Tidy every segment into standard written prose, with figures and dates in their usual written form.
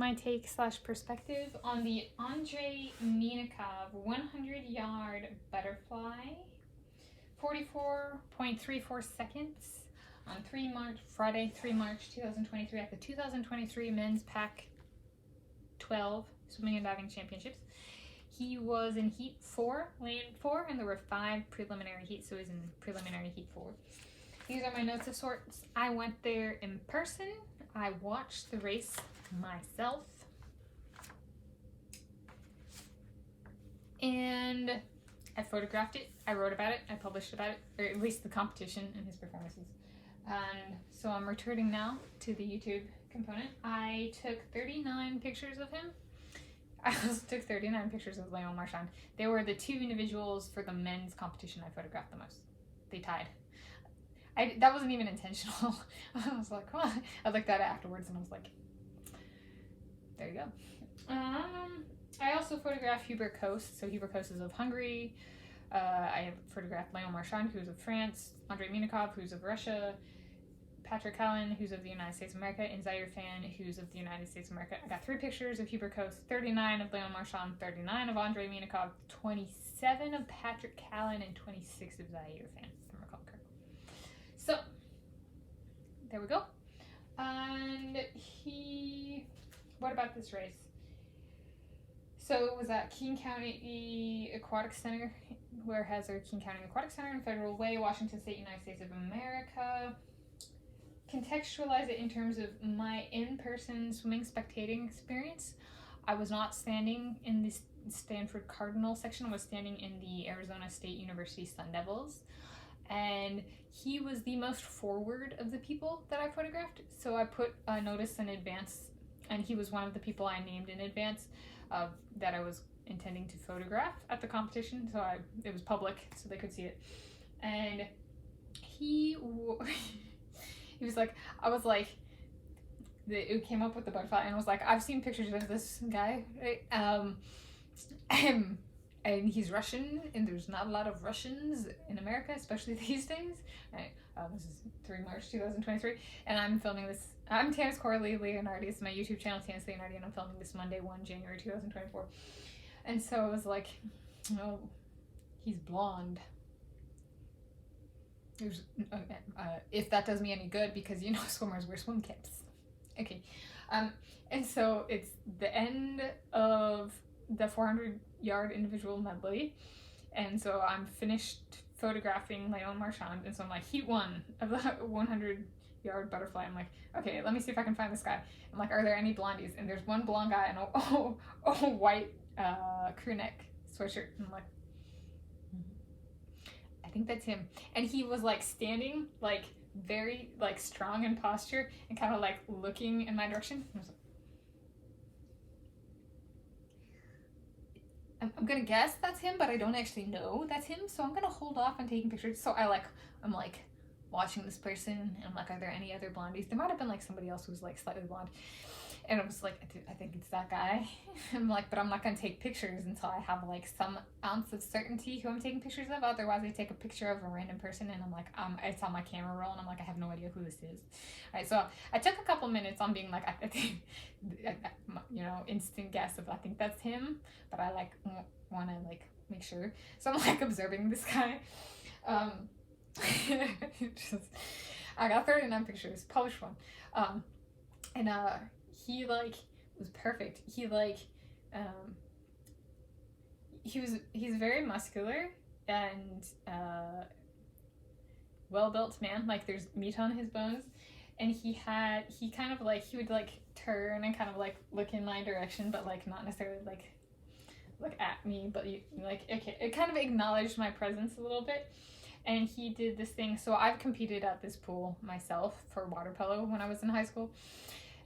my take / perspective on the Andrey Minakov 100-yard butterfly, 44.34 seconds on Friday, 3 March 2023 at the 2023 Men's Pac 12 Swimming and Diving Championships. He was in Heat 4, Lane 4, and there were 5 preliminary heats, so he's in preliminary Heat 4. These are my notes of sorts. I went there in person. I watched the race myself. And I photographed it. I wrote about it. I published about it, or at least the competition and his performances. And so I'm returning now to the YouTube component. I took 39 pictures of him. I also took 39 pictures of Léon Marchand. They were the 2 individuals for the men's competition I photographed the most. They tied. That wasn't even intentional. I was like, well, I looked at it afterwards and I was like, there you go. I also photographed Hubert Kós. So Hubert Kós is of Hungary. I photographed Léon Marchand, who's of France. Andrey Minakov, who's of Russia. Callan, who's of the United States of America, and Zhier Fan, who's of the United States of America. I got 3 pictures of Hubert Kós, 39 of Léon Marchand, 39 of Andrey Minakov, 27 of Callan, and 26 of Zhier Fan, if I recall correctly. So, there we go. And what about this race? So it was at King County Aquatic Center, King County Aquatic Center in Federal Way, Washington State, United States of America. Contextualize it in terms of my in-person swimming spectating experience. I was not standing in the Stanford Cardinal section. I was standing in the Arizona State University Sun Devils. And he was the most forward of the people that I photographed. So I put a notice in advance, and he was one of the people I named in advance that I was intending to photograph at the competition. So it was public, so they could see it. And he was like, I was like, it came up with the butterfly, and I was like, I've seen pictures of this guy, right? And he's Russian, and there's not a lot of Russians in America, especially these days. Right? This is 3 March 2023, and I'm filming this. I'm Tanis Leonhardi. It's my YouTube channel, Tanis Leonhardi, and I'm filming this Monday, 1 January 2024. And so I was like, oh, he's blonde. If that does me any good, because swimmers wear swim caps. Okay, and so it's the end of the 400-yard individual medley, and so I'm finished photographing Léon Marchand, and so I'm like, Heat 1 of the 100-yard butterfly. I'm like, okay, let me see if I can find this guy. I'm like, are there any blondies? And there's one blonde guy in a white crew neck sweatshirt. And I'm like, I think that's him. And he was like standing like very like strong in posture and kind of like looking in my direction. I was like, I'm gonna guess that's him, but I don't actually know that's him, so I'm gonna hold off on taking pictures. So I'm like watching this person, and I'm like, are there any other blondies? There might have been like somebody else who's like slightly blonde, and I was like, I think it's that guy. I'm like, but I'm not gonna take pictures until I have like some ounce of certainty who I'm taking pictures of. Otherwise, I take a picture of a random person, and I'm like, it's on my camera roll, and I'm like, I have no idea who this is. All right, so I took a couple minutes on being like, I think, instant guess of I think that's him, but I like want to like make sure. So I'm like observing this guy. I got 39 pictures, published one, and he like was perfect. He like he's very muscular and well built man. Like there's meat on his bones, and he kind of like he would like turn and kind of like look in my direction, but like not necessarily like look at me, but okay, it kind of acknowledged my presence a little bit. And he did this thing. So I've competed at this pool myself for water polo when I was in high school,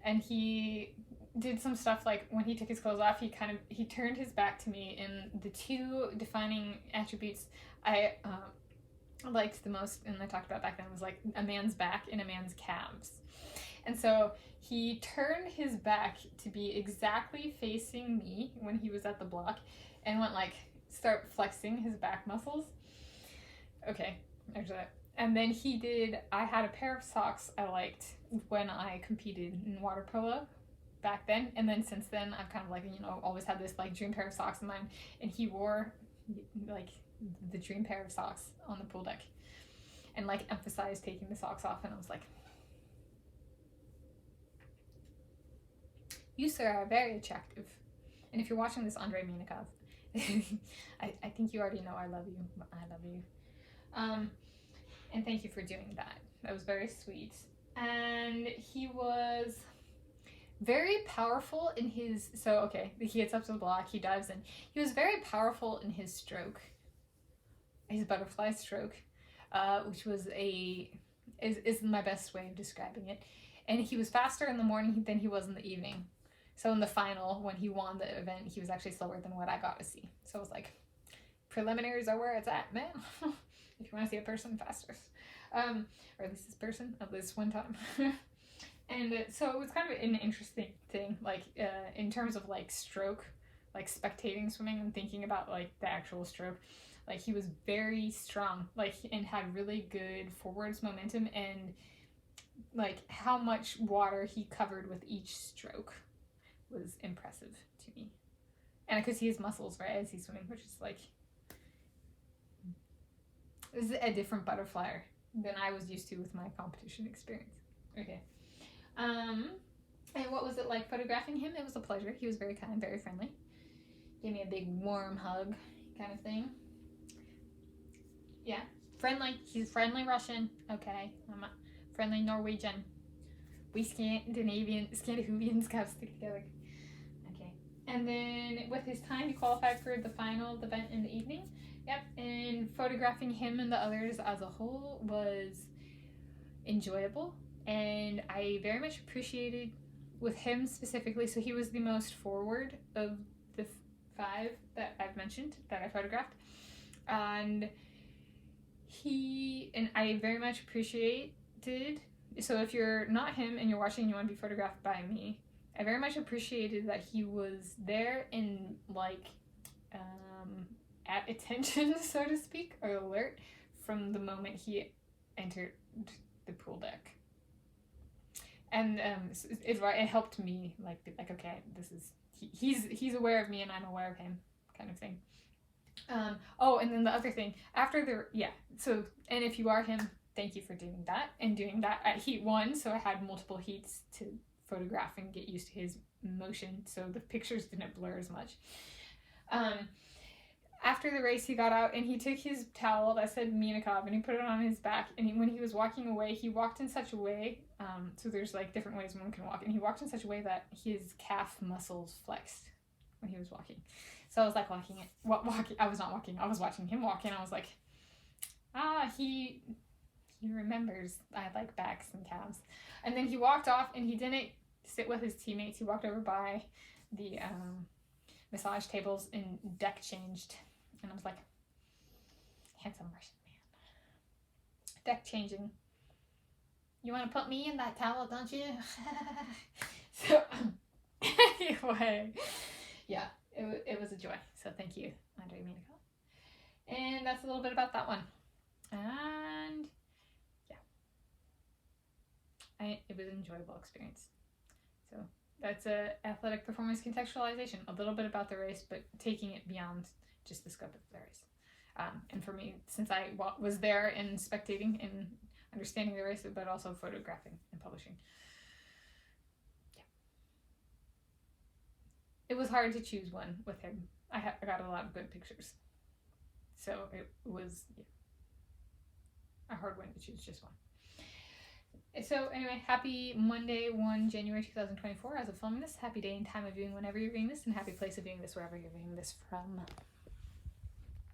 and he did some stuff like when he took his clothes off, he turned his back to me, and the 2 defining attributes I liked the most, and I talked about back then, was like a man's back and a man's calves. And so he turned his back to be exactly facing me when he was at the block, and went like start flexing his back muscles. Okay, there's that. And then I had a pair of socks I liked when I competed in water polo, back then. And then since then, I've kind of like, you know, always had this like dream pair of socks in mind. And he wore like the dream pair of socks on the pool deck and like emphasized taking the socks off. And I was like, you, sir, are very attractive. And if you're watching this, Andrey Minakov, I think you already know I love you. I love you. And thank you for doing that. That was very sweet. And he was very powerful in his, so okay, he gets up to the block, he dives in. He was very powerful in his stroke, his butterfly stroke, which was is my best way of describing it. And he was faster in the morning than he was in the evening. So in the final, when he won the event, he was actually slower than what I got to see. So I was like, preliminaries are where it's at, man. If you want to see a person faster. Or at least this person, at least one time. And so it was kind of an interesting thing, like in terms of like stroke, like spectating swimming and thinking about like the actual stroke. Like he was very strong, like, and had really good forwards momentum, and like how much water he covered with each stroke was impressive to me. And I could see his muscles, right, as he's swimming, which is like, this is a different butterfly than I was used to with my competition experience. Okay. And what was it like photographing him? It was a pleasure. He was very kind, very friendly. Gave me a big warm hug kind of thing. Yeah. Friendly. He's friendly Russian. Okay. I'm a friendly Norwegian. We Scandinavians gotta stick together. Okay. And then with his time, he qualified for the final event in the evening. Yep. And photographing him and the others as a whole was enjoyable. And I very much appreciated with him specifically, so he was the most forward of the 5 that I've mentioned that I photographed. And I very much appreciated, so if you're not him and you're watching and you want to be photographed by me, I very much appreciated that he was there in like at attention, so to speak, or alert from the moment he entered the pool deck. And it helped me like be like, okay, this is he's aware of me and I'm aware of him, kind of thing. Oh, and then the other thing after so, and if you are him, thank you for doing that, and doing that at heat 1, so I had multiple heats to photograph and get used to his motion, so the pictures didn't blur as much. After the race, he got out and he took his towel that said Minakov and he put it on his back, and when he was walking away, he walked in such a way, so there's like different ways one can walk, and he walked in such a way that his calf muscles flexed when he was walking. So I was like I was not walking, I was watching him walk, and I was like, he remembers I like backs and calves. And then he walked off and he didn't sit with his teammates, he walked over by the massage tables and deck changed. And I was like, handsome Russian man. Deck changing. You want to put me in that towel, don't you? So, anyway, yeah, it was a joy. So thank you, Andrey Minakov. And that's a little bit about that one. And yeah, it was an enjoyable experience. So that's a athletic performance contextualization, a little bit about the race, but taking it beyond just the scope of the race. And for me, since I was there and spectating and understanding the race, but also photographing and publishing. Yeah. It was hard to choose one with him. I got a lot of good pictures. So it was a hard one to choose just one. So anyway, happy Monday, 1 January 2024 as of filming this. Happy day and time of viewing whenever you're viewing this, and happy place of viewing this wherever you're viewing this from.